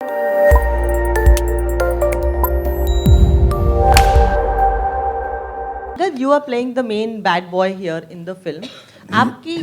You are playing the main bad boy here in the film. आपकी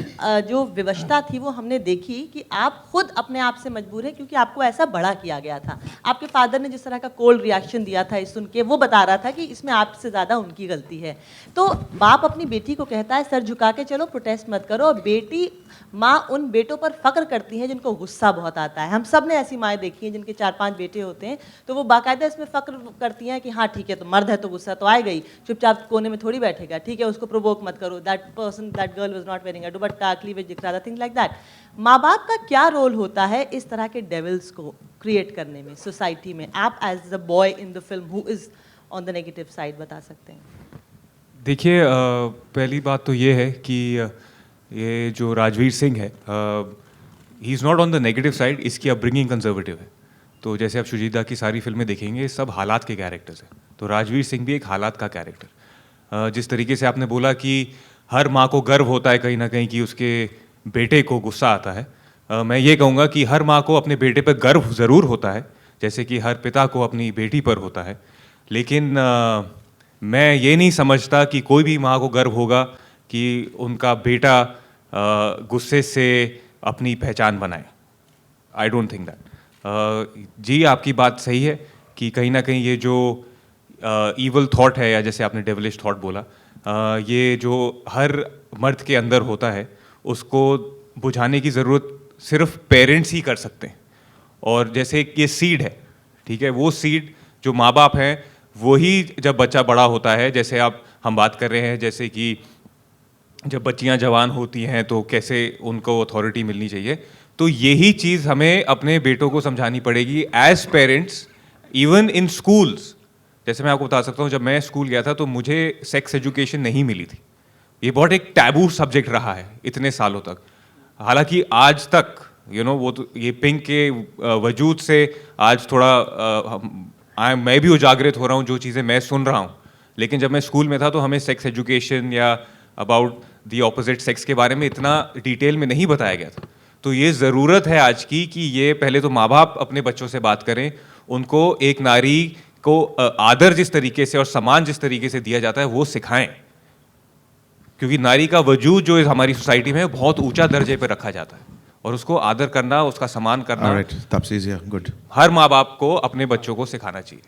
जो विवशता थी वो हमने देखी कि आप खुद अपने आप से मजबूर हैं क्योंकि आपको ऐसा बड़ा किया गया था। आपके फादर ने जिस तरह का कोल्ड रिएक्शन दिया था इस सुन के, वो बता रहा था कि इसमें आपसे ज़्यादा उनकी गलती है। तो बाप अपनी बेटी को कहता है सर झुका के चलो, प्रोटेस्ट मत करो, और बेटी माँ उन बेटों पर फ़क्र करती है जिनको गुस्सा बहुत आता है। हम सब ने ऐसी माएँ देखी हैं जिनके 4-5 बेटे होते हैं, तो वो बाकायदा इसमें फ़क्र करती हैं कि हाँ ठीक है, तो मर्द है तो गुस्सा तो आएगा ही, चुपचाप कोने में थोड़ी बैठेगा, ठीक है, उसको प्रोवोक मत करो, that person that girl was not wearing a dupatta, cleavage दिख रहा था, थिंग लाइक दैट। माँ बाप का क्या रोल होता है इस तरह के डेविल्स को क्रिएट करने में सोसाइटी में? आप as the boy in the film who is on the negative side बता सकते हैं। देखिए, पहली बात तो ये है कि ये जो राजवीर सिंह है, he is not on the negative side, इसकी अपब्रिंगिंग कंजर्वेटिव है। तो जैसे आप सुजीत दा की सारी फिल्में देखेंगे, सब हालात के कैरेक्टर्स हैं, तो राजवीर सिंह भी एक हालात का कैरेक्टर। जिस तरीके से आपने बोला कि हर माँ को गर्व होता है कहीं ना कहीं कि उसके बेटे को गुस्सा आता है, मैं ये कहूँगा कि हर माँ को अपने बेटे पर गर्व ज़रूर होता है, जैसे कि हर पिता को अपनी बेटी पर होता है। लेकिन मैं ये नहीं समझता कि कोई भी माँ को गर्व होगा कि उनका बेटा गुस्से से अपनी पहचान बनाए। I don't think that. जी, आपकी बात सही है कि कहीं ना कहीं ये जो ईवल थॉट है, या जैसे आपने डेविलिश थॉट बोला, ये जो हर मर्द के अंदर होता है, उसको बुझाने की ज़रूरत सिर्फ पेरेंट्स ही कर सकते हैं। और जैसे ये सीड है, ठीक है, वो सीड जो माँ बाप हैं वही जब बच्चा बड़ा होता है, जैसे हम बात कर रहे हैं, जैसे कि जब बच्चियां जवान होती हैं तो कैसे उनको अथॉरिटी मिलनी चाहिए, तो यही चीज़ हमें अपने बेटों को समझानी पड़ेगी as parents, even in schools. जैसे मैं आपको बता सकता हूँ, जब मैं स्कूल गया था तो मुझे सेक्स एजुकेशन नहीं मिली थी। ये बहुत एक टैबू सब्जेक्ट रहा है इतने सालों तक। हालांकि आज तक वो तो ये पिंक के वजूद से आज थोड़ा मैं भी उजागरित हो रहा हूँ जो चीज़ें मैं सुन रहा हूँ। लेकिन जब मैं स्कूल में था तो हमें सेक्स एजुकेशन या अबाउट दी ऑपोजिट सेक्स के बारे में इतना डिटेल में नहीं बताया गया था। तो ये ज़रूरत है आज की कि ये पहले तो माँ बाप अपने बच्चों से बात करें, उनको एक नारी को आदर जिस तरीके से और सम्मान जिस तरीके से दिया जाता है वो सिखाएं, क्योंकि नारी का वजूद जो हमारी सोसाइटी में बहुत ऊंचा दर्जे पर रखा जाता है, और उसको आदर करना, उसका सम्मान करना All right, Tapsiz, yeah, good. हर माँ बाप को अपने बच्चों को सिखाना चाहिए।